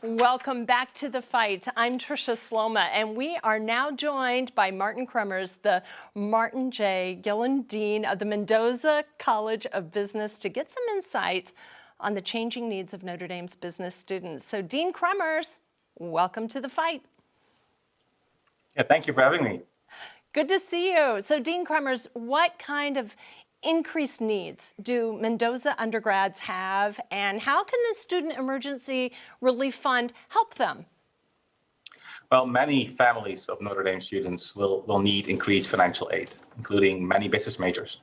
Welcome back to The Fight. I'm Tricia Sloma, and we are now joined by Martin Cremers, the Martin J. Gillen Dean of the Mendoza College of Business, to get some insight on the changing needs of Notre Dame's business students. So, Dean Cremers, welcome to The Fight. Yeah, thank you for having me. Good to see you. So, Dean Cremers, what kind of increased needs do Mendoza undergrads have, and how can the Student Emergency Relief Fund help them? Well, many families of Notre Dame students will need increased financial aid, including many business majors.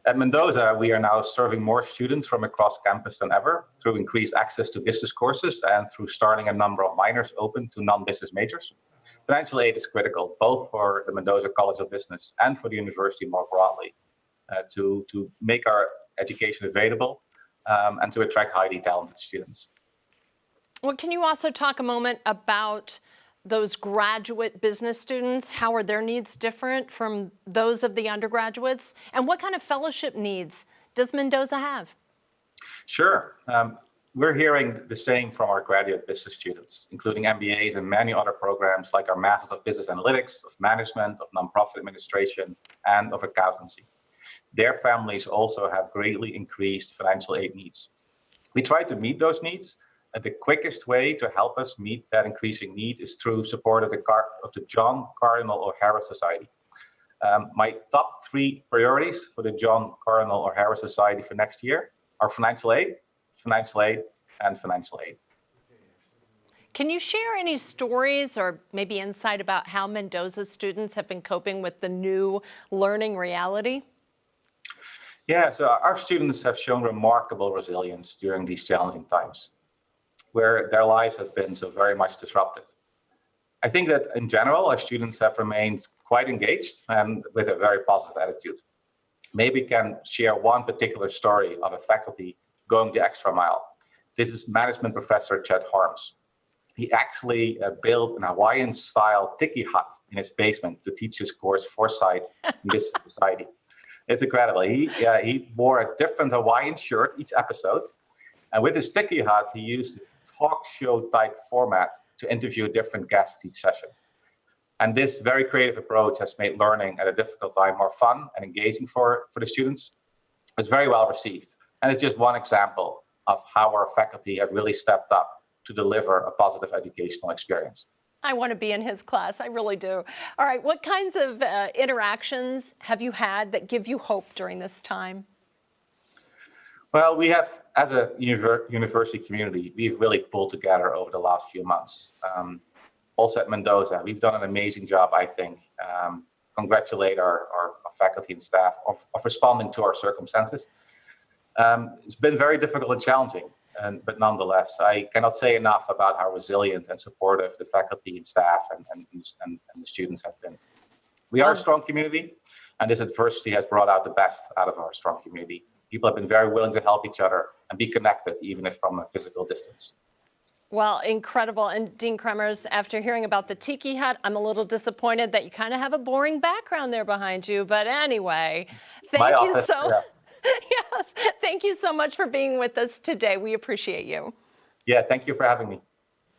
At Mendoza, we are now serving more students from across campus than ever through increased access to business courses and through starting a number of minors open to non-business majors. Financial aid is critical, both for the Mendoza College of Business and for the university more broadly, to make our education available and to attract highly talented students. Well, can you also talk a moment about those graduate business students? How are their needs different from those of the undergraduates? And what kind of fellowship needs does Mendoza have? Sure. We're hearing the same from our graduate business students, including MBAs and many other programs like our Masters of Business Analytics, of Management, of Nonprofit Administration, and of Accountancy. Their families also have greatly increased financial aid needs. We try to meet those needs, and the quickest way to help us meet that increasing need is through support of the John Cardinal O'Hara Society. My top 3 priorities for the John Cardinal O'Hara Society for next year are financial aid, and financial aid. Can you share any stories or maybe insight about how Mendoza students have been coping with the new learning reality? Yeah, so our students have shown remarkable resilience during these challenging times, where their lives have been so very much disrupted. I think that in general, our students have remained quite engaged and with a very positive attitude. Maybe can share one particular story of a faculty going the extra mile. This is management professor Chet Harms. He actually built an Hawaiian-style tiki hut in his basement to teach his course Foresight in Business Society. It's incredible. He wore a different Hawaiian shirt each episode. And with his tiki hut, he used a talk show type format to interview different guests each session. And this very creative approach has made learning at a difficult time more fun and engaging for the students. It's very well received. And it's just one example of how our faculty have really stepped up to deliver a positive educational experience. I want to be in his class. I really do. All right. What kinds of interactions have you had that give you hope during this time? Well, we have, as a university community, we've really pulled together over the last few months. Also at Mendoza, we've done an amazing job, I think. Congratulate our faculty and staff of responding to our circumstances. It's been very difficult and challenging. But nonetheless, I cannot say enough about how resilient and supportive the faculty and staff and the students have been. We are a strong community, and this adversity has brought out the best out of our strong community. People have been very willing to help each other and be connected, even if from a physical distance. Well, incredible. And Dean Cremers, after hearing about the tiki hut, I'm a little disappointed that you kind of have a boring background there behind you. But anyway, thank you so much. Yes, thank you so much for being with us today. We appreciate you. Yeah, thank you for having me.